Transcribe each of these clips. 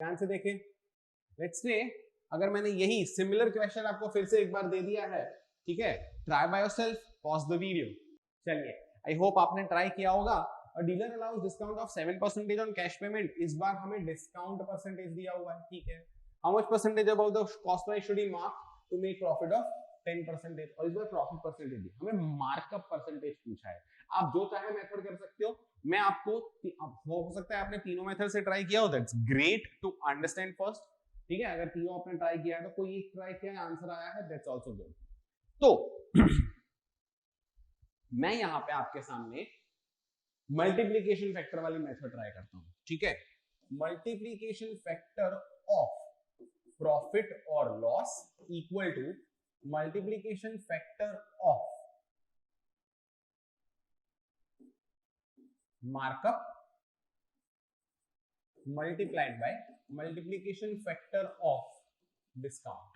ध्यान से देखें, लेट्स से अगर मैंने यही सिमिलर क्वेश्चन आपको फिर से एक बार दे दिया है, ठीक है, try by yourself, pause the video. चलिए, आई होप आपने ट्राई किया होगा। और dealer allows discount of 7% on cash payment, इस बार हमें डिस्काउंट परसेंटेज दिया हुआ है, ठीक है। How much percentage above the cost price should he mark to make profit of 10%, और इस बार प्रॉफिट परसेंटेज दी, हमें मार्कअप परसेंटेज पूछा है। आप जो चाहे मेथड कर सकते हो, मैं आपको हो सकता है आपने तीनों मेथड से ट्राई किया हो, that's great to understand first, ठीक है। अगर तीनों आपने ट्राई किया है तो कोई एक ट्राई किया है, आंसर आया है, दैट्स आल्सो गुड। तो मैं यहां पे आपके सामने मल्टीप्लिकेशन फैक्टर वाली मेथड ट्राई करता हूं, ठीक है। मल्टीप्लिकेशन फैक्टर ऑफ प्रॉफिट और loss equal to multiplication factor of markup multiplied by multiplication factor of discount.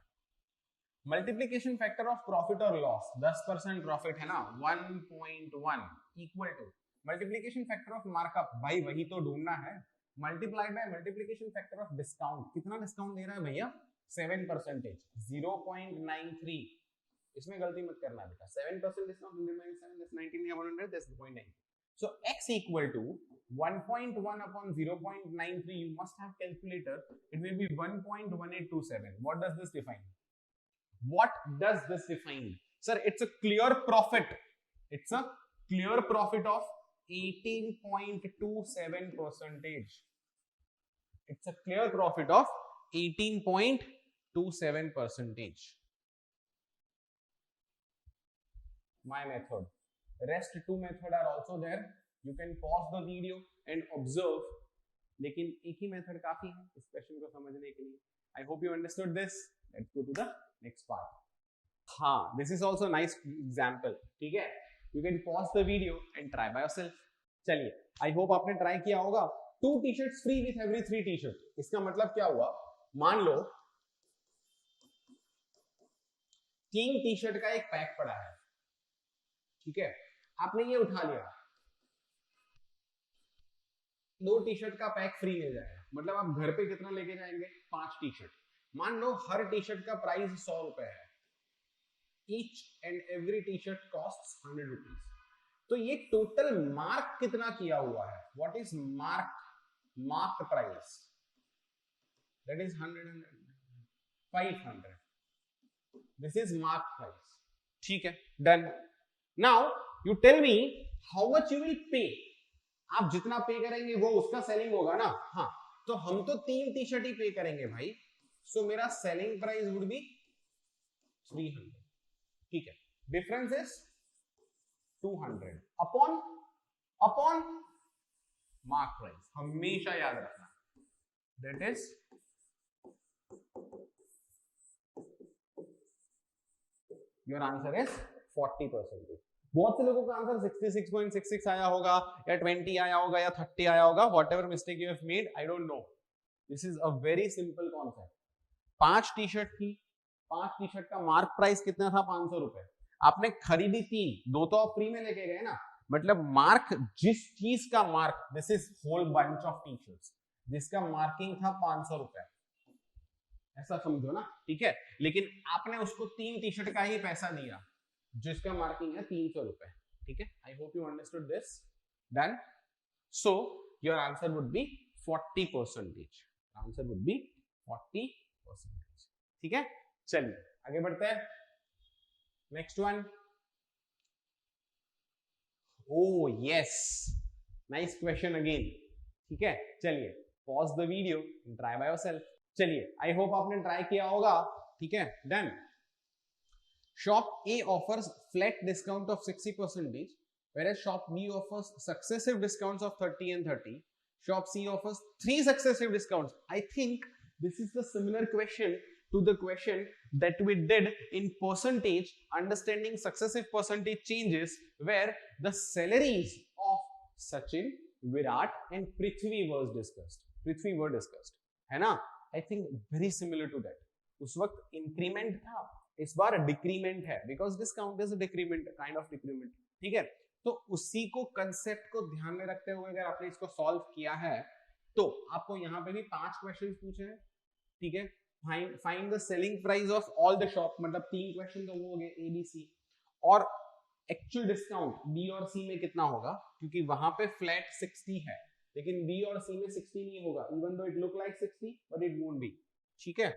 Multiplication factor of profit और लॉस, 10% प्रॉफिट है ना, 1.1 equal to multiplication factor of markup, भाई वही तो ढूंढना है, multiplied by multiplication factor of discount. कितना discount दे रहा है भैया, 7%, 0.93, इसमें गलती मत करना बेटा, 7% discount, 100 - 7 that's 19/100, that's 0.9. So x equal to 1.1 upon 0.93, you must have calculator, it will be 1.1827. What does this define? What does this define? Sir, it's a clear profit. It's a clear profit of 18.27%. It's a clear profit of 18.27%. My method. Rest two method are also there. You can pause the video and observe. लेकिन एक ही method काफी है इस question को समझने के लिए। I hope you understood this. Let's go to the next part. हाँ, this is also nice example. ठीक है, you can pause the video and try by yourself. चलिए, I hope आपने ट्राई किया होगा। 2 t-shirts free with every 3 t-shirt. इसका मतलब क्या हुआ, मान लो 3 टी-शर्ट का एक पैक पड़ा है, ठीक है, आपने ये उठा लिया, 2 टी-शर्ट का पैक फ्री मिल जाएगा, मतलब आप घर पे कितना लेके जाएंगे, 5 टी-शर्ट। मान लो हर टी-शर्ट का प्राइस 100 रुपए है, each and every t-shirt costs 100 rupees. तो ये टोटल मार्क कितना किया हुआ है, what is mark price, that is 500, this is mark price, ठीक है, done. Now you tell me how much you will pay, आप जितना पे करेंगे वो उसका सेलिंग होगा ना, हाँ, तो हम तो 3 टी-शर्ट ही पे करेंगे भाई, सो मेरा सेलिंग प्राइस वुड बी 300, ठीक है, difference is 200 upon mark price, हमेशा याद रखना, that is your answer is 40%। बहुत से लोगों का आंसर 66.66 आया होगा, या 20 आया होगा, या 30 आया होगा, whatever mistake you have made, I don't know, this is a very simple concept. 5 t-shirt थी, 5 टी-शर्ट का मार्क प्राइस कितना था, 500 रुपए, आपने खरीदी 3, 2 तो आप फ्री में लेके गए ना, मतलब मार्क, जिस चीज का mark, this is whole bunch of t-shirts, जिसका मार्किंग था 500 रुपए, ऐसा समझो ना, ठीक है, लेकिन आपने उसको 3 टी-शर्ट का ही पैसा दिया जिसका मार्किंग है 300 रुपए, ठीक है। आई hope you understood this, done. So your answer would be 40%, answer would be 40%, ठीक है। चलिए आगे बढ़ते हैं, next one. Oh yes, nice question again, ठीक है, चलिए pause the video and try by yourself. चलिए, आई होप आपने ट्राई किया होगा, ठीक है, done. Shop A offers flat discount of 60%, whereas Shop B offers successive discounts of 30 and 30. Shop C offers 3 successive discounts. I think this is the similar question to the question that we did in percentage, understanding successive percentage changes, where the salaries of Sachin, Virat and Prithvi were discussed. है ना? I think very similar to that. उस वक्त increment था, इस बार decrement है, because discount is decrement, kind of decrement, ठीक है। तो उसी को कंसेप्ट को ध्यान में रखते हुए अगर आपने इसको सॉल्व किया है, तो आपको यहाँ पे भी 5 क्वेश्चन पूछे हैं, ठीक है। Find the selling price of all the shop, मतलब 3 क्वेश्चन तो वो हो गए ए बी सी, और एक्चुअल डिस्काउंट बी और सी में कितना होगा, क्योंकि वहां पे फ्लैट 60 है, लेकिन बी और सी में 60 नहीं होगा, even though it look like 60 but it won't be, ठीक है।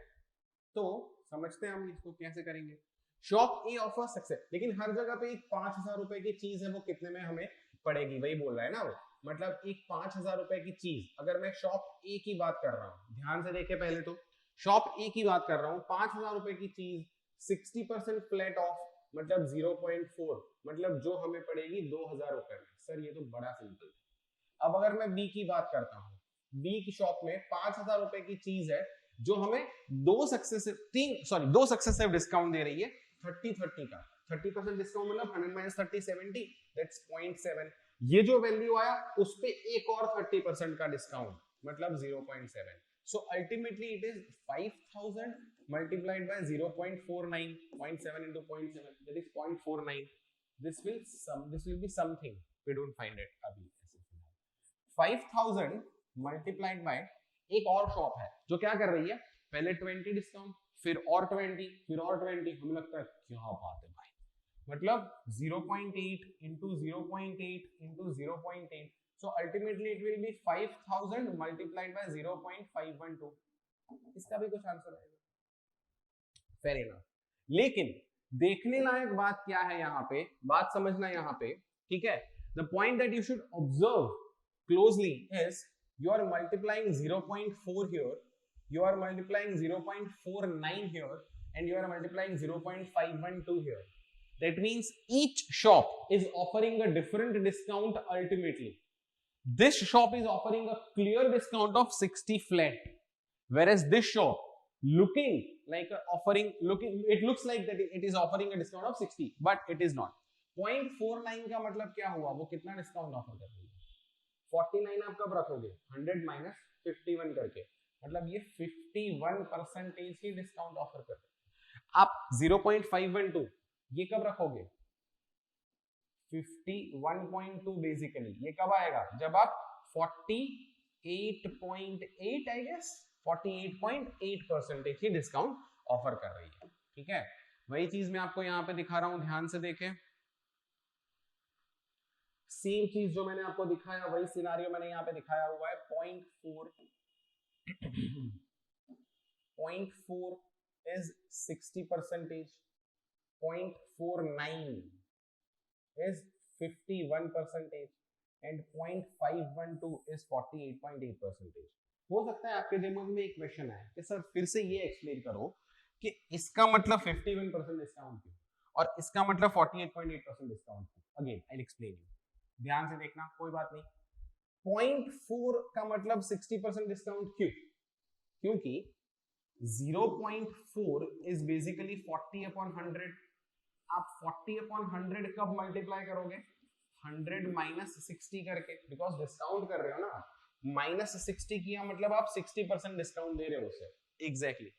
तो समझते हैं हम इसको कैसे करेंगे। शॉप ए ऑफर सक्सेस, लेकिन हर जगह पे एक 5,000 रुपए की चीज है, वो कितने में हमें पड़ेगी, वही बोल रहा है ना वो, मतलब एक 5,000 रुपए की चीज, अगर मैं शॉप ए की बात कर रहा हूँ, ध्यान से देखे, पहले तो शॉप ए की बात कर रहा हूँ, 5,000 रुपए की चीज 60% फ्लैट ऑफ, मतलब 0.4, मतलब जो हमें पड़ेगी 2,000 रुपए में। सर ये तो बड़ा सिंपल है। अब अगर मैं बी की बात करता हूँ, बी की शॉप में 5,000 रुपए की चीज है, जो हमें दो सक्सेसिव डिस्काउंट दे रही है, 30-30 का, 30% डिस्काउंट, मतलब 100 - 30 70, दैट्स 0.7। ये जो वैल्यू आया उस पे एक और 30% का डिस्काउंट, मतलब 0.7। So ultimately it is 5,000 multiplied by 0.49, 0.7 into 0.7, that is 0.49. This will be something. We don't find it अभी। 5,000 multiplied by एक और शॉप है जो क्या कर रही है, पहले 20 डिस्काउंट, फिर और 20, फिर और 20, हमें लगता है क्या बात है भाई, मतलब 0.8 into 0.8 into 0.8, so ultimately it will be 5,000 multiplied by 0.512। इसका भी कुछ आंसर आएगा, फेयर इनफ। लेकिन देखने लायक बात क्या है यहाँ पे, बात समझना यहाँ पे, ठीक है। The point that you should observe closely is you are multiplying 0.4 here, you are multiplying 0.49 here, and you are multiplying 0.512 here. That means each shop is offering a different discount ultimately. This shop is offering a clear discount of 60 flat, whereas this shop it looks like that it is offering a discount of 60, but it is not. 0.49 का मतलब क्या हुआ, वो कितना discount offer कर रही है, 49 आप कब रखोगे, 100 माइनस 51 करके, मतलब ये 51% ही डिस्काउंट ऑफर कर रहे हैं। आप 0.512 ये कब रखोगे, 51.2 बेसिकली, ये कब आएगा, जब आप 48.8 आई गेस 48.8% ही डिस्काउंट ऑफर कर रही है, ठीक है। वही चीज मैं आपको यहाँ पे दिखा रहा हूं, ध्यान से देखें, सेम चीज जो मैंने आपको दिखाया वही सिनारियो मैंने यहाँ पे दिखाया हुआ है। 0.4 is 60%, 0.49 is 51% and 0.512 is 48.8%। हो सकता है आपके दिमाग में एक क्वेश्चन आए कि सर फिर से ये एक्सप्लेन करो कि इसका मतलब 51% डिस्काउंट क्यों और इसका मतलब 48.8% डिस्काउंट क्यों। Again I will explain you, ध्यान से देखना, कोई बात नहीं। 0.4 का मतलब 60% डिस्काउंट क्यों, क्योंकि 0.4 इज बेसिकली 40/100। आप 40/100 कब मल्टीप्लाई करोगे, 100 माइनस 60 करके, बिकॉज डिस्काउंट कर रहे हो ना, माइनस 60 किया मतलब आप 60% डिस्काउंट दे रहे हो उसे, एग्जैक्टली।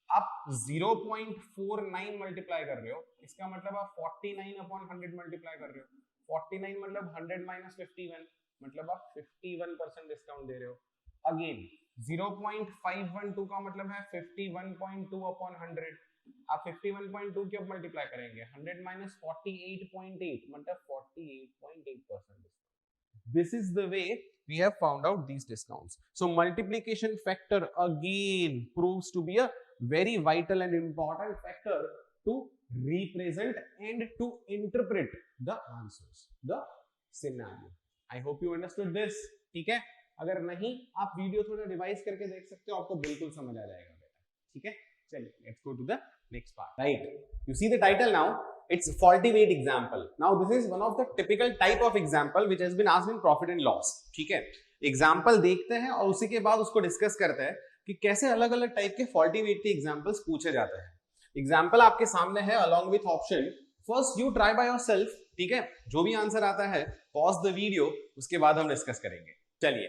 आप 0.49 मल्टीप्लाई कर रहे हो, इसका मतलब आप 49/100 मल्टीप्लाई कर रहे हो, 49 मतलब 100 माइनस 51, मतलब आप 51% डिस्काउंट दे रहे हो। अगेन 0.512 का मतलब है 51.2/100, आप 51.2 क्यों मल्टीप्लाई करेंगे, 100 माइनस 48.8 मतलब 48.8%। This is the way we have found out these discounts. So multiplication factor again proves to be a very vital and important factor to represent and to interpret the answers, the scenario. I hope you understood this. ठीक है, अगर नहीं आप video थोड़ा revise करके देख सकते हो, आपको बिल्कुल समझ आ जाएगा बेटा, ठीक है। चलिए let's go to the next part. Right, you see the title now, it's faulty weight example. Now this is one of the typical type of example which has been asked in profit and loss, ठीक है। Example देखते हैं और उसी के बाद उसको discuss करते हैं कि कैसे अलग अलग टाइप के फॉल्टी वेट के एग्जाम्पल्स पूछे जाते हैं। एग्जाम्पल आपके सामने है along with option, first you try by yourself, ठीक है। जो भी आंसर आता है पॉज द वीडियो, उसके बाद हम डिस्कस करेंगे। चलिए,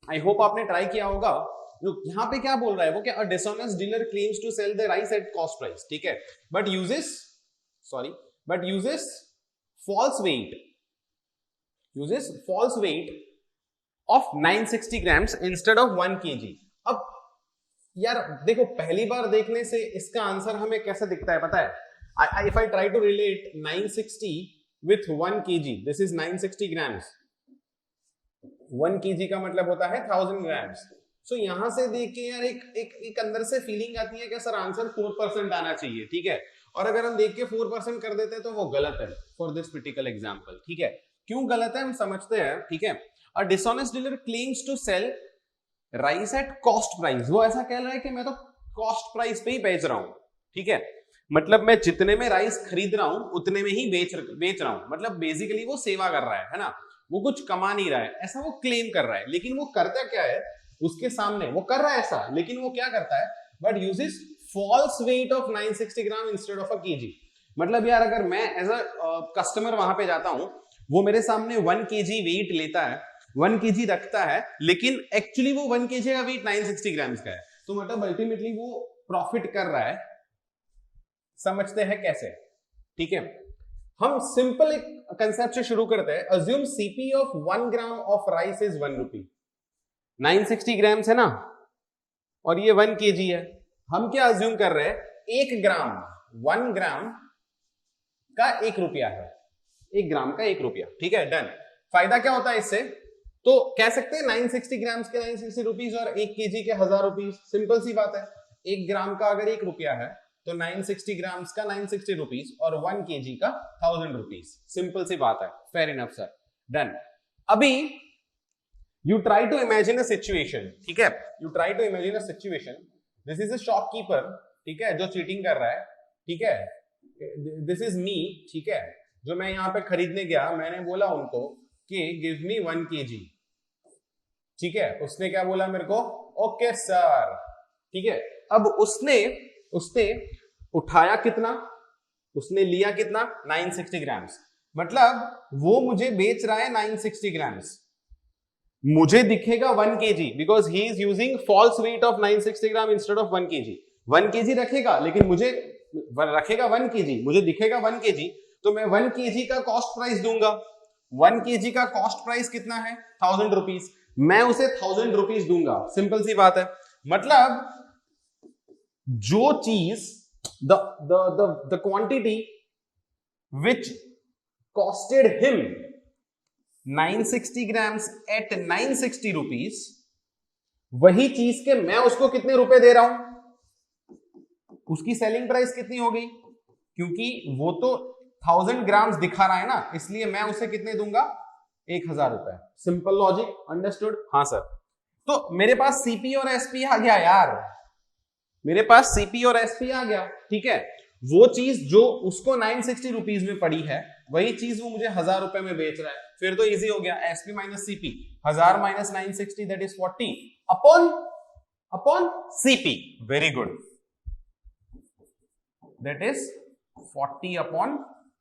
आई होप आपने ट्राई किया होगा। Look, यहाँ पे क्या बोल रहा है वो, क्या dishonest dealer claims to sell the rice at cost price, ठीक है, but uses false weight of 960 grams instead of 1 kg। अब यार देखो, पहली बार देखने से इसका आंसर हमें कैसे दिखता है पता है? If I try to relate 960 with 1 kg, this is 960 grams, 1 kg का मतलब होता है 1000 ग्राम्स। सो यहां से देख के यार एक अंदर से फीलिंग आती है कि सर आंसर 4% आना चाहिए, ठीक है। और अगर हम देख के 4% कर देते हैं तो वो गलत है फॉर दिस क्रिटिकल एग्जांपल, ठीक है। क्यों गलत है हम समझते हैं, ठीक है। A dishonest dealer claims to sell rice at cost price. वो ऐसा कह रहा है कि मैं तो कॉस्ट प्राइस पे ही बेच रहा हूं, ठीक है। मतलब मैं जितने में राइस खरीद रहा हूं उतने में ही बेच रहा हूं। मतलब बेसिकली वो सेवा कर रहा है ना, वो कुछ कमा नहीं रहा है, ऐसा वो क्लेम कर रहा है। लेकिन वो करता क्या है, उसके सामने वो कर रहा है ऐसा, लेकिन वो क्या करता है, but uses false weight of 960 gram instead of a kg. मतलब यार अगर मैं एज अ कस्टमर वहां पे जाता हूं, वो मेरे सामने 1 kg वेट लेता है, 1 kg रखता है, लेकिन एक्चुअली वो 1 kg का वेट 960 ग्राम्स का है। तो मतलब अल्टीमेटली वो प्रॉफिट कर रहा है। समझते हैं कैसे, ठीक है। हम सिंपल एक कंसेप्ट से शुरू करते हैं। Assume CP of 1 gram of rice is 1 rupee. 960 grams है ना, और ये 1 kg है। हम क्या अज्यूम कर रहे हैं, 1 ग्राम 1 ग्राम का 1 रुपया है, 1 ग्राम का 1 रुपया, ठीक है। डन। फायदा क्या होता है इससे, तो कह सकते हैं 960 ग्राम्स के 960 रुपीज और 1 kg के 1000 रुपीज। सिंपल सी बात है, 1 ग्राम का अगर 1 रुपया है तो 960 ग्राम्स का 960 रुपीज और 1 kg का 1000 रुपीज। सिंपल सी बात है, फेयर इनफ सर, डन। अभी you try to imagine a situation, ठीक है। You try to imagine a situation, this is a shopkeeper, ठीक है, जो चीटिंग कर रहा है, ठीक है। दिस इज मी, ठीक है, जो मैं यहाँ पे खरीदने गया, मैंने बोला उनको कि गिव मी 1 kg, ठीक है। उसने क्या बोला मेरे को, ओके सर, ठीक है। अब उसने उठाया कितना, उसने लिया कितना, 960 ग्राम्स। मतलब वो मुझे बेच रहा है 960 ग्राम्स, मुझे दिखेगा 1 kg because he is using false weight of 960 gram instead of 1 kg। 1 kg रखेगा, लेकिन मुझे रखेगा 1 kg, मुझे दिखेगा 1 kg, तो मैं 1 kg का कॉस्ट प्राइस दूंगा। 1 kg का कॉस्ट प्राइस कितना है, 1000 रुपीज, मैं उसे 1000 रुपीज दूंगा। सिंपल सी बात है। मतलब जो चीज the quantity which costed him 960 grams at 960 rupees, वही चीज के मैं उसको कितने रुपए दे रहा हूं, उसकी सेलिंग प्राइस कितनी हो गई, क्योंकि वो तो 1000 ग्राम्स दिखा रहा है ना, इसलिए मैं उसे कितने दूंगा, 1000 रुपए। Simple logic, understood? हाँ सर। तो मेरे पास सीपी और एसपी आ गया यार, मेरे पास सीपी और एसपी आ गया, ठीक है। वो चीज जो उसको 960 रुपीज में पड़ी है, वही चीज वो मुझे 1000 रुपए में बेच रहा है। फिर तो इजी हो गया, SP minus CP, 1000 minus 960 that is 40 upon CP. Very good, that is 40 upon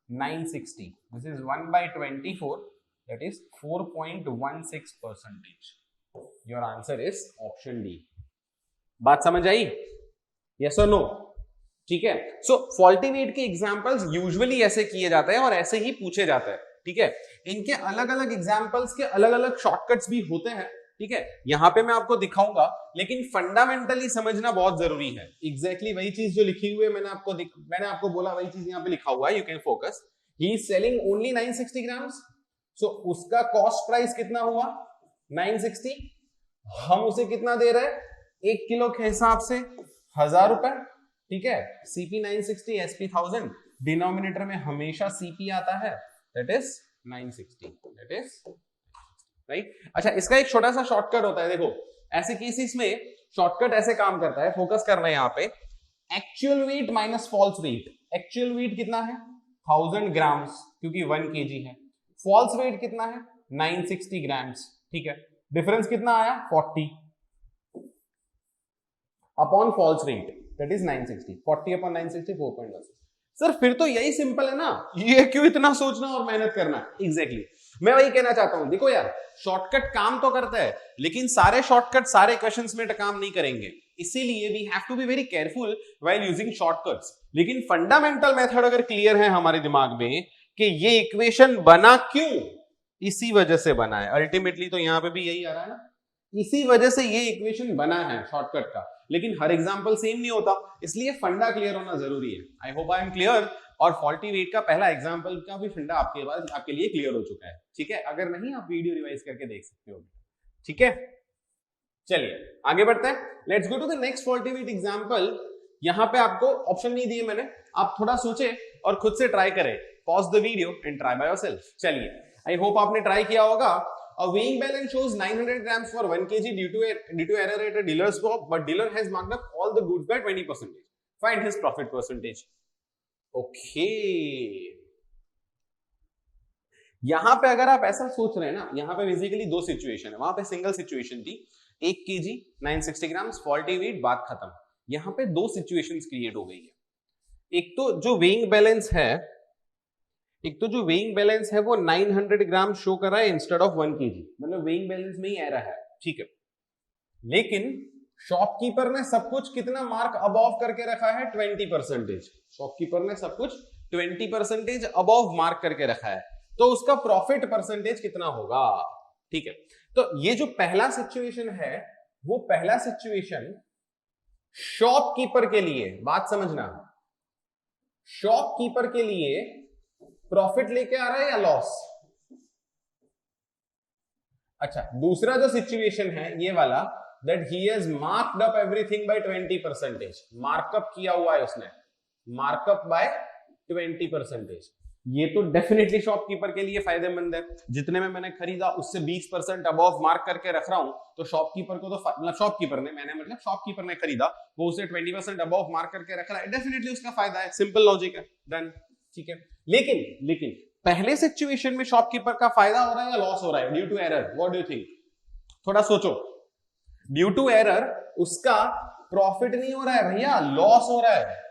960, this is 1/24, that is 4.16%। Your answer is option D. बात समझ आई, यस और नो? ठीक है। सो फॉल्टी वेट के एग्जांपल्स यूजुअली ऐसे किए जाते हैं और ऐसे ही पूछे जाते हैं, ठीक है। इनके अलग अलग एग्जांपल्स के अलग अलग शॉर्टकट्स भी होते हैं, ठीक है। यहां पे मैं आपको दिखाऊंगा, लेकिन फंडामेंटली समझना बहुत जरूरी है। एग्जैक्टली वही चीज जो लिखी हुई है, मैंने आपको बोला वही चीज यहाँ पे लिखा हुआ है, you can focus. He is selling only 960 grams, so उसका कॉस्ट प्राइस कितना हुआ, 960। हम उसे कितना दे रहे हैं, 1 किलो के हिसाब से 1000 रुपए, ठीक है। सीपी 960, एसपी 1000, डिनोमिनेटर में हमेशा सीपी आता है, that is 960, that is right. अच्छा, इसका एक छोटा सा शॉर्टकट होता है, देखो ऐसे केसेस में शॉर्टकट ऐसे काम करता है, फोकस करना है यहाँ पे। Actual weight minus false weight. Actual weight कितना है, 1000 ग्राम्स, क्योंकि 1 kg है। फॉल्स वेट कितना है, 960 ग्राम्स, ठीक है। डिफरेंस कितना आया, 40 upon false weight, that is 960, 40 upon 960, 4.16। Sir फिर तो यही सिंपल है ना, ये क्यों इतना सोचना और मेहनत करना। एग्जैक्टली मैं वही कहना चाहता हूं। देखो यार, शॉर्टकट काम तो करता है, लेकिन सारे शॉर्टकट सारे क्वेश्चंस में काम नहीं करेंगे, इसीलिए we have to be very careful while using shortcuts. लेकिन फंडामेंटल मेथड अगर क्लियर है हमारे दिमाग में कि ये इक्वेशन बना क्यों, इसी वजह से बना है अल्टीमेटली, तो यहाँ पे भी यही आ रहा है ना, इसी वजह से ये इक्वेशन बना है शॉर्टकट का। लेकिन हर एग्जांपल सेम नहीं होता, इसलिए फंडा क्लियर होना जरूरी है। I hope I am clear. और फॉल्टी वेट का पहला एग्जांपल का भी फंडा आपके पास आपके लिए क्लियर हो चुका है, ठीक है। अगर नहीं आप वीडियो रिवाइज करके देख सकते हो, ठीक है। चलिए आगे बढ़ते हैं, let's go to the next faulty weight example. यहां पे आपको ऑप्शन नहीं दिए मैंने, आप थोड़ा सोचे और खुद से ट्राई करें। Pause the video and try by yourself. चलिए, आई होप आपने ट्राई किया होगा। A weighing balance shows 900 grams for 1 kg due to error at a dealer's shop, but dealer has marked up all the goods by 20%. Find his profit percentage. Okay. यहां पे अगर आप ऐसा सोच रहे हैं ना, यहां पे बेसिकली दो सिचुएशन है, वहां पे सिंगल सिचुएशन थी, 1 kg 960 ग्राम्स फॉल्टी वेट, बात खत्म। यहां पे दो सिचुएशंस क्रिएट हो गई है। एक तो जो वेइंग बैलेंस है, वो 900 ग्राम शो कर रहा है इंस्टेड ऑफ 1 kg, मतलब वेइंग बैलेंस में ही एरर है, ठीक है। लेकिन शॉपकीपर ने सब कुछ कितना मार्क अबव करके रखा है, 20%। शॉपकीपर ने सब कुछ 20% अबव मार्क करके रखा है, तो उसका प्रॉफिट परसेंटेज कितना होगा, ठीक है। तो ये जो पहला सिचुएशन है, वो पहला सिचुएशन शॉपकीपर के लिए, बात समझना, शॉपकीपर के लिए प्रॉफिट लेके आ रहा है या लॉस। अच्छा, दूसरा जो सिचुएशन है ये वाला, that he has marked up everything by 20%, markup किया हुआ है उसने, मार्कअप बाय 20%। ये तो डेफिनेटली शॉपकीपर के लिए फायदेमंद है। जितने में मैंने खरीदा उससे 20% अबव मार्क करके रख रहा हूं, तो शॉपकीपर को तो मतलब शॉपकीपर ने खरीदा, वो उसे 20% अबव मार्क करके रख रहा है, डेफिनेटली उसका फायदा है। सिंपल लॉजिक है, डन, ठीक है। लेकिन पहले सिचुएशन में शॉपकीपर का फायदा हो रहा है या लॉस हो रहा है due to error, what do you think? थोड़ा सोचो। ड्यू टू एरर उसका प्रॉफिट नहीं हो रहा है भैया, लॉस हो रहा है।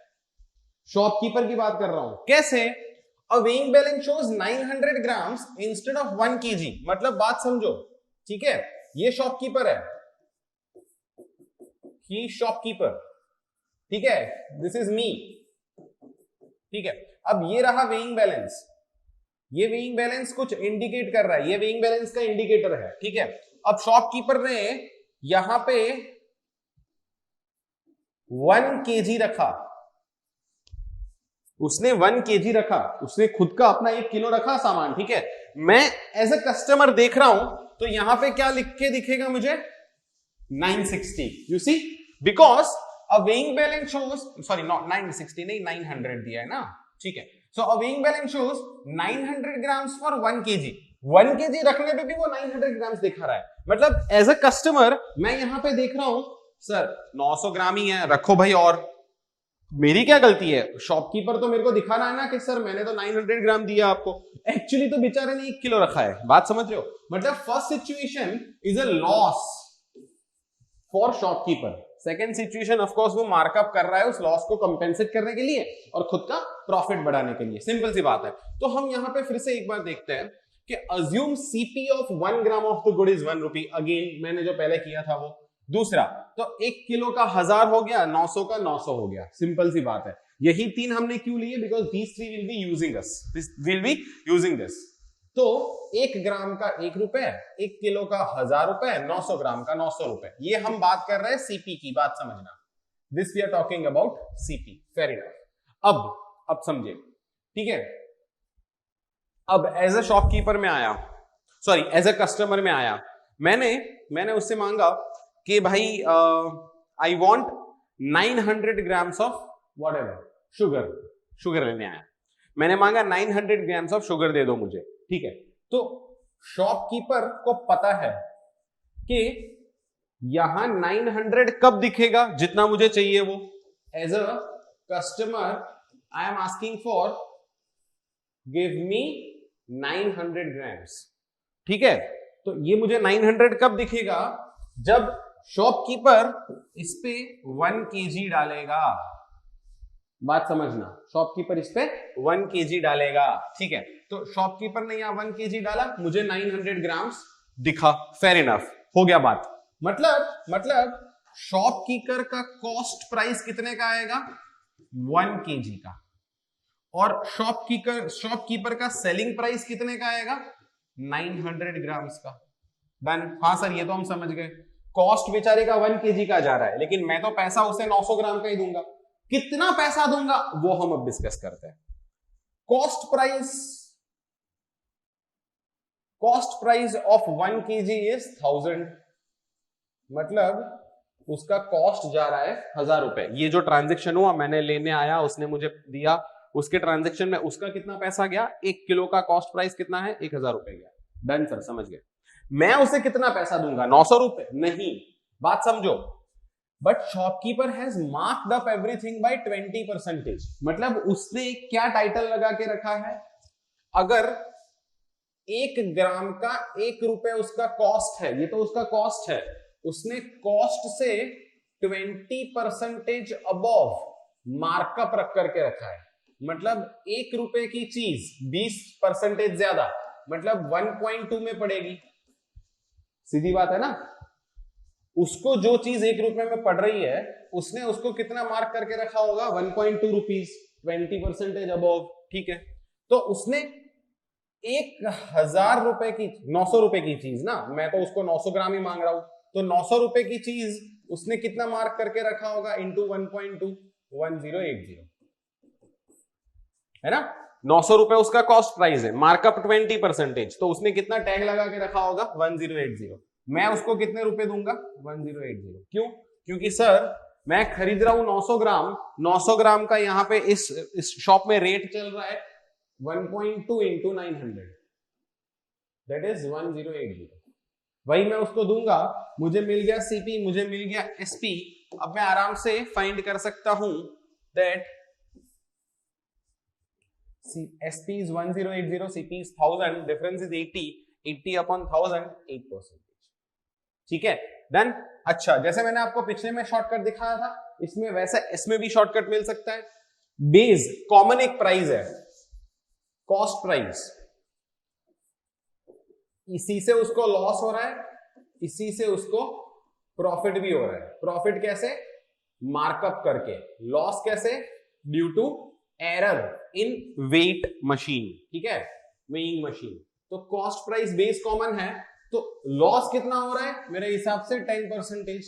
शॉपकीपर की बात कर रहा हूं। कैसे? A weighing balance shows 900 grams instead of 1 kg, मतलब बात समझो, ठीक है। ये शॉपकीपर है, ही शॉपकीपर, ठीक है, दिस इज मी, ठीक है। अब ये रहा वेइंग बैलेंस, ये वेइंग बैलेंस कुछ इंडिकेट कर रहा है, ये वेइंग बैलेंस का इंडिकेटर है, ठीक है। अब शॉपकीपर ने यहां पे 1 kg रखा, उसने 1 kg रखा, उसने खुद का अपना 1 किलो रखा सामान, ठीक है। मैं एज ए कस्टमर देख रहा हूं, तो यहां पे क्या लिख के दिखेगा मुझे, 960, you see, because a weighing balance shows, sorry not 960 नहीं, 900 दिया है ना, ठीक है। So a weighing balance shows 900 grams for 1 kg, 1 kg रखने पे भी वो 900 ग्राम्स दिखा रहा है। मतलब एज ए कस्टमर मैं यहां पे देख रहा हूं, सर 900 ग्राम ही है, रखो भाई, और मेरी क्या गलती है? शॉपकीपर तो मेरे को दिखा रहा है ना कि सर मैंने तो 900 ग्राम दिया आपको, एक्चुअली तो बेचारे ने 1 किलो रखा है, बात समझ रहे हो। मतलब first situation is a loss for shopkeeper, second situation of course वो मार्कअप कर रहा है उस लॉस को कंपेंसेट करने के लिए और खुद का प्रॉफिट बढ़ाने के लिए, सिंपल सी बात है। तो हम यहां पे फिर से एक बार देखते हैं कि assume CP of 1 gram of the good is 1 rupee, again मैंने जो पहले किया था वो। दूसरा, तो 1 किलो का 1000 हो गया, 900 का 900 हो गया, सिंपल सी बात है। यही तीन हमने क्यों लिए? Because these three will be using us, will be using this. तो 1 ग्राम का 1 रुपए, 1 किलो का 1000 रुपए, 900 ग्राम का 900 रुपए। ये हम बात कर रहे हैं सीपी की, बात समझना, this we are talking about CP, fair enough. अब समझे, ठीक है। अब एज अ शॉपकीपर में आया, सॉरी एज अ कस्टमर में आया, मैंने उससे मांगा कि भाई I want 900 grams of what ever sugar लेने आया, मैंने मांगा 900 ग्राम्स ऑफ शुगर दे दो मुझे, ठीक है। तो शॉपकीपर को पता है कि यहां 900 कब दिखेगा, जितना मुझे चाहिए वो। As a customer I am asking for give me 900 grams, ठीक है। तो ये मुझे 900 कब दिखेगा? जब शॉपकीपर इस पे 1 kg डालेगा, बात समझना, शॉपकीपर इस पे 1 kg डालेगा, ठीक है। तो शॉपकीपर ने यहां 1 kg डाला, मुझे 900 ग्राम्स दिखा, फेयर इनफ, हो गया बात। मतलब शॉपकीपर का कॉस्ट प्राइस कितने का आएगा? 1 kg का, और शॉपकीपर का सेलिंग प्राइस कितने का आएगा? 900 ग्राम्स का। डन। हाँ सर ये तो हम समझ गए, कॉस्ट बेचारे का 1 kg का जा रहा है, लेकिन मैं तो पैसा उसे 900 ग्राम का ही दूंगा। कितना पैसा दूंगा वो हम अब डिस्कस करते हैं। Cost price of 1 kg is 1000, मतलब उसका कॉस्ट जा रहा है 1000 रुपए। ये जो ट्रांजेक्शन हुआ, मैंने लेने आया, उसने मुझे दिया, उसके ट्रांजेक्शन में उसका कितना पैसा गया, 1 किलो का कॉस्ट प्राइस कितना है, 1000 रुपए गया। डन सर, समझ गए। मैं उसे कितना पैसा दूंगा, 900 रुपए? नहीं, बात समझो। But shopkeeper has marked up everything by 20%। मतलब उसने क्या टाइटल लगा के रखा है, अगर 1 ग्राम का 1 रुपए उसका कॉस्ट है, ये तो उसका कॉस्ट है, उसने कॉस्ट से 20% अबव मार्कअप रख करके रखा है। मतलब 1 रुपए की चीज 20% ज्यादा, मतलब 1.2 में पड़ेगी। सीधी बात है ना। उसको जो चीज 1 रुपए में पड़ रही है, उसने उसको कितना मार्क करके रखा होगा, 1.2 रुपीज, 20% अबव। ठीक है, तो उसने 1000 रुपए की, 900 रुपए की चीज ना, मैं तो उसको 900 ग्राम ही मांग रहा हूं, तो 900 रुपए की चीज उसने कितना मार्क करके रखा होगा, इंटू 1.2, 1080, है ना। 900 रुपए उसका कॉस्ट प्राइस है, मार्कअप 20%, तो उसने कितना टैग लगा के रखा होगा, 1080। मैं उसको कितने रुपए दूंगा, 1080। क्यों? क्योंकि सर मैं खरीद रहा हूं 900 ग्राम, 900 ग्राम का यहाँ पे इस शॉप में रेट चल रहा है 1.2 इंटू 900, दैट इज 1080। वही मैं उसको दूंगा, मुझे मिल गया सीपी, मुझे मिल गया एसपी। अब मैं आराम से फाइंड कर सकता हूं that SP is 1080, CP is 1000, difference is 80 upon 1000, 8%। ठीक है, डन। अच्छा, जैसे मैंने आपको पिछले में शॉर्टकट दिखाया था, इसमें वैसे इसमें भी शॉर्टकट मिल सकता है। बेस कॉमन एक प्राइस है, कॉस्ट प्राइस, इसी से उसको लॉस हो रहा है, इसी से उसको प्रॉफिट भी हो रहा है। प्रॉफिट कैसे, मार्कअप करके। लॉस कैसे, due to error in weight machine. ठीक है, वेइंग मशीन। तो कॉस्ट प्राइस बेस कॉमन है, तो लॉस कितना हो रहा है मेरे हिसाब से 10%,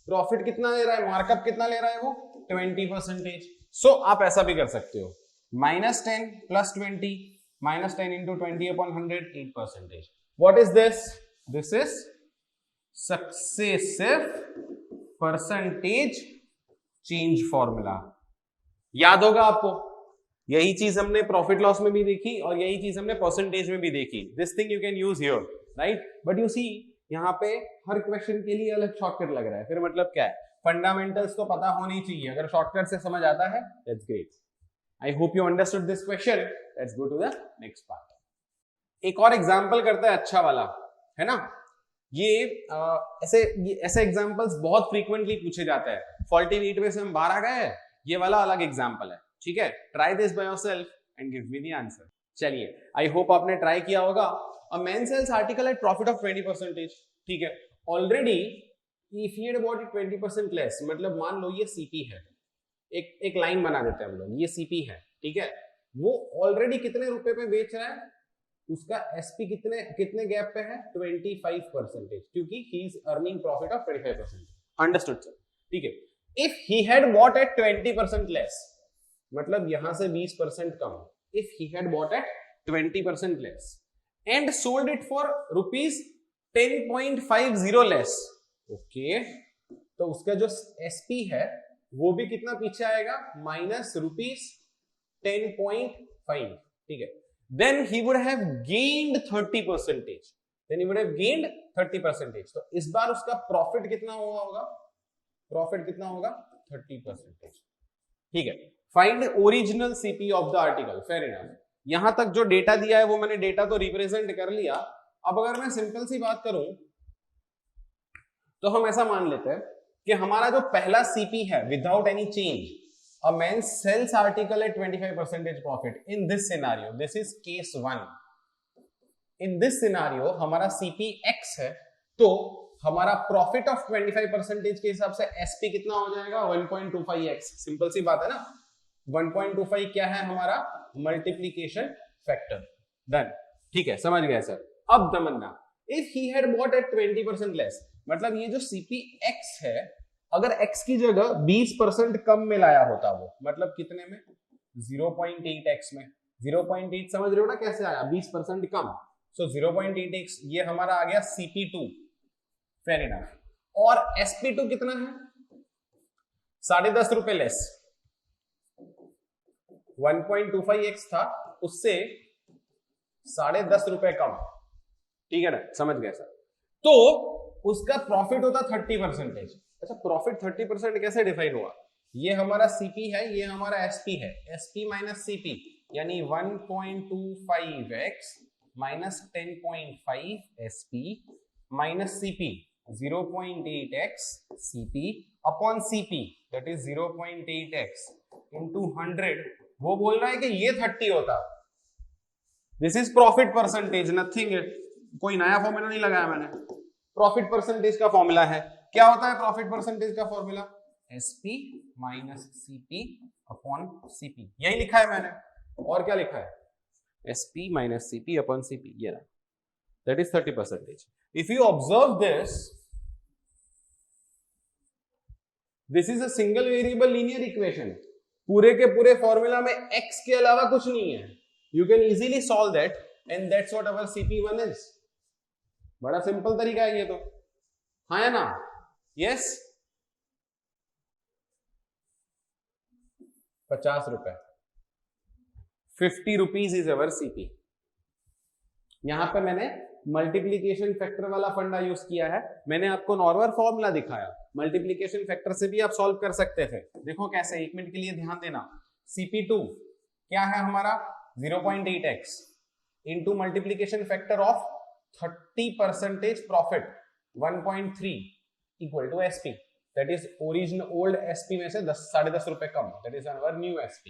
प्रॉफिट कितना ले रहा है, मार्कअप कितना ले रहा है वो 20%। सो आप ऐसा भी कर सकते हो, -10 + 20, -10 into 20 upon 100, 8%। What is this? This is successive percentage change formula. याद होगा आपको, यही चीज हमने प्रॉफिट लॉस में भी देखी और यही चीज हमने परसेंटेज में भी देखी। This thing you can use here, right. But you see यहाँ पे हर क्वेश्चन के लिए अलग शॉर्टकट लग रहा है, फिर मतलब क्या है, फंडामेंटल्स तो पता होनी चाहिए। अगर शॉर्टकट से समझ आता है, that's great. I hope you understood this question. Let's go to the next part. एक और एग्जाम्पल करता है अच्छा वाला, है ना। ये ऐसे एग्जाम्पल्स बहुत फ्रीक्वेंटली पूछे जाते हैं। फॉल्टी नीट में से हम बाहर आ गए, ये वाला अलग एग्जाम्पल है। ठीक है, try this by yourself and give me the answer. चलिए, आई होप आपने ट्राई किया होगा। A man sells article at profit of 20%। ठीक है, already if he had bought it 20% less, मतलब मान लो ये सीपी है, एक लाइन बना देते हैं हम लोग, ये सीपी है। ठीक है, वो ऑलरेडी कितने रुपए पे बेच रहा है, उसका एसपी कितने गैप पे है, 25%, क्योंकि he is earning profit of 25%। Understood sir. ठीक है, if he had bought at 20% less, मतलब यहां से 20% कम, if he had bought at 20% less and sold it for ₹10.50 less, okay, तो उसका जो एसपी है वो भी कितना पीछे आएगा, -10.5। ठीक है, then he would have gained 30%, then he would have gained 30%। तो इस बार उसका प्रॉफिट कितना हुआ होगा, प्रॉफिट कितना होगा, 30%। ठीक है, find original CP of the article. Fair enough. यहां तक जो डेटा दिया है वो मैंने डेटा तो रिप्रेजेंट कर लिया। अब अगर मैं सिंपल सी बात करूं तो हम ऐसा मान लेते हैं कि हमारा जो पहला सीपी है without any change, a man sells article at 25% profit. In this scenario, this is case 1. In this scenario हमारा CP X है, तो हमारा प्रॉफिट ऑफ 25% के हिसाब से SP कितना हो जाएगा, 1.25x। सिंपल सी बात है ना, 1.25 क्या है हमारा, मल्टीप्लीकेशन फैक्टर। डन। ठीक है, समझ गए सर। अब Tamanna, if he had bought at 20% less, मतलब ये जो CPX है, अगर x की जगह 20% कम में लाया होता वो, मतलब कितने में, 0.8x में, 0.8 समझ रहे हो ना कैसे आया, 20% कम, सो 0.8x ये हमारा आ गया CP2, फेयर इनफ। और SP2 कितना है, 10.5 रुपए लेस, 1.25x था, उससे 10.5 रुपए कम, ठीक है ना, समझ गए सर। तो उसका प्रॉफिट होता 30%। अच्छा, प्रॉफिट 30% कैसे डिफाइन हुआ, ये हमारा CP है, ये हमारा SP है, SP माइनस CP यानी 1.25x minus 10.5 SP minus CP 0.8x CP upon CP that is 0.8x into 100, वो बोल रहा है कि ये 30 होता। This is profit percentage, nothing, कोई नया फॉर्मूला नहीं लगाया मैंने, प्रॉफिट परसेंटेज का फॉर्मूला है। क्या होता है प्रॉफिट परसेंटेज का formula, SP minus CP upon CP, यही लिखा है मैंने, और क्या लिखा है, SP minus CP upon CP, ये रहा, that is 30%। If you observe this is a single variable linear equation, पूरे के पूरे फॉर्मूला में x के अलावा कुछ नहीं है, you can easily solve that and that's what our CP1 is। बड़ा सिंपल तरीका है ये तो, हाँ है ना, यस। 50 रुपए, 50 रुपीज इज अवर CP। यहां पे मैंने मल्टीप्लीकेशन फैक्टर वाला फंडा यूज किया है, मैंने आपको नॉर्मल फॉर्मूला दिखाया, मल्टीप्लीकेशन फैक्टर से भी आप सॉल्व कर सकते थे। देखो कैसे, एक मिनट के लिए ध्यान देना। CP2 क्या है हमारा, 0.8x into multiplication factor of 30% profit 1.3 equal to SP, that is original old SP में से 10.5 रुपए कम, that is our new SP।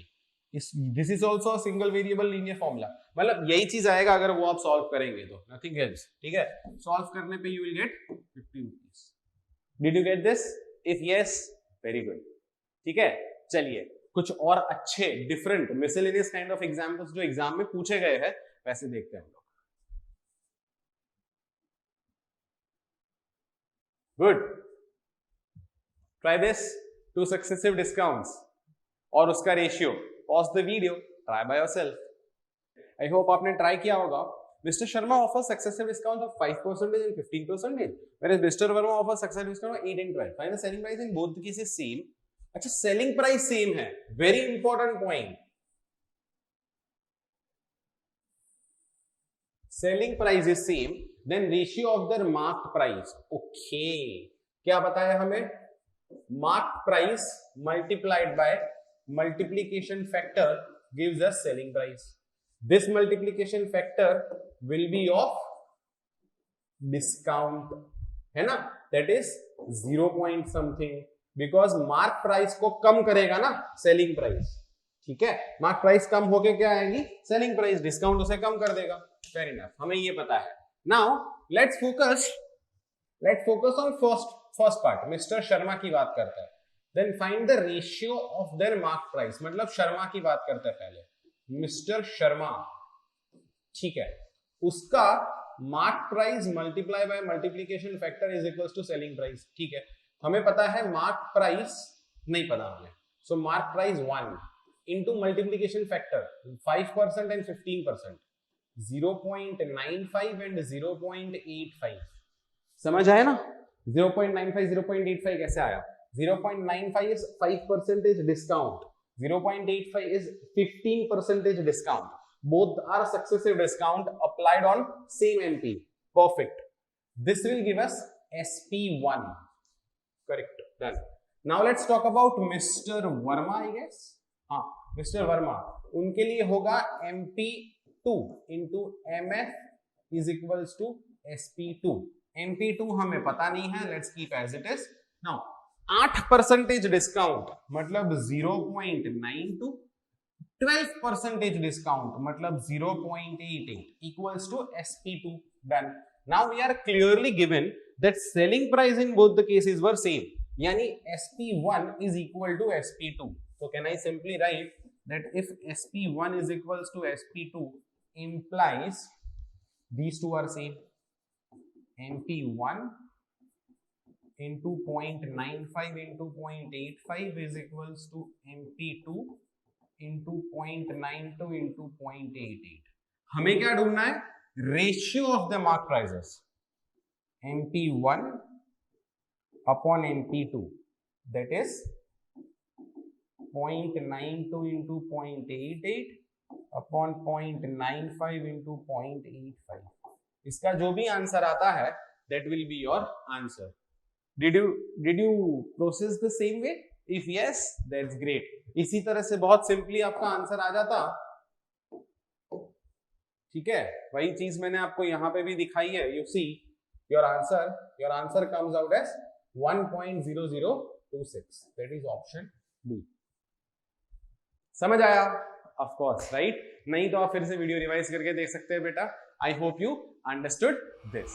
This is also a single variable linear formula, मतलब यही चीज आएगा अगर वो आप सॉल्व करेंगे तो, नथिंग एल्स, ठीक है। सॉल्व करने पे you will get 50 rupees. Did you get this, if yes very good, ठीक है। चलिए कुछ और अच्छे different miscellaneous kind of examples जो एग्जाम में पूछे गए हैं वैसे देखते हैं हम लोग। Good, try this, 2 successive discounts और उसका ratio, pause the video, try by yourself. I hope आपने ट्राई किया होगा। Mister Sharma offers successive discount of 5% and 15%, whereas Mr. Verma offers successive discount of 8 and 12. Find the selling price in both the cases same. अच्छा, selling price same है, very important point, selling price is same, then ratio of their marked price. Okay, क्या बताया हमें, marked price multiplied by multiplication factor gives us selling price. This multiplication factor will be of discount, है ना, that is 0 point something, because mark price को कम करेगा ना selling price, ठीक है। mark price कम होके क्या आएगी, selling price, discount उसे कम कर देगा, fair enough, हमें ये पता है। now let's focus on first part, mister Sharma की बात करते हैं। Then find the ratio of their mark price, मतलब शर्मा की बात करते हैं पहले, मिस्टर शर्मा, ठीक है, उसका mark price multiply by multiplication factor is equals to selling price, ठीक है। हमें पता है मार्क प्राइस नहीं पता हमें, so mark price 1 into multiplication factor 5% and 15%, 0.95 and 0.85, समझ आया ना, 0.95 0.85 कैसे आया, 0.95 is 5% discount, 0.85 is 15% discount, both are successive discount applied on same MP, perfect, this will give us SP1, correct, done। now let's talk about Mr. Verma, I guess, हाँ Mr. Verma, उनके लिए होगा MP2 into MF is equals to SP2, MP2 हमें पता नहीं है, let's keep as it is। now 8% discount मतलब 0.92, 12% discount मतलब 0.88 equals to SP2, done। now we are clearly given that selling price in both the cases were same, यानी SP1 is equal to SP2, so can I simply write that if SP1 is equals to SP2 implies these two are same. MP1 into 0.95 into 0.85 is equals to MP2 into 0.92 into 0.88. हमें क्या ढूंढना है? Ratio of the mark prices, MP1 upon MP2, that is 0.92 into 0.88 upon 0.95 into 0.85. इसका जो भी answer आता है that will be your answer. Did you process the same way? If yes, that's great. इसी तरह से बहुत सिंपली आपका आंसर आ जाता. ठीक है, वही चीज मैंने आपको यहाँ पे भी दिखाई है. You see, your answer comes out as 1.0026. That is option D. समझ आया? Of course, right? नहीं तो आप फिर से वीडियो रिवाइज करके देख सकते हैं बेटा. I hope you understood this.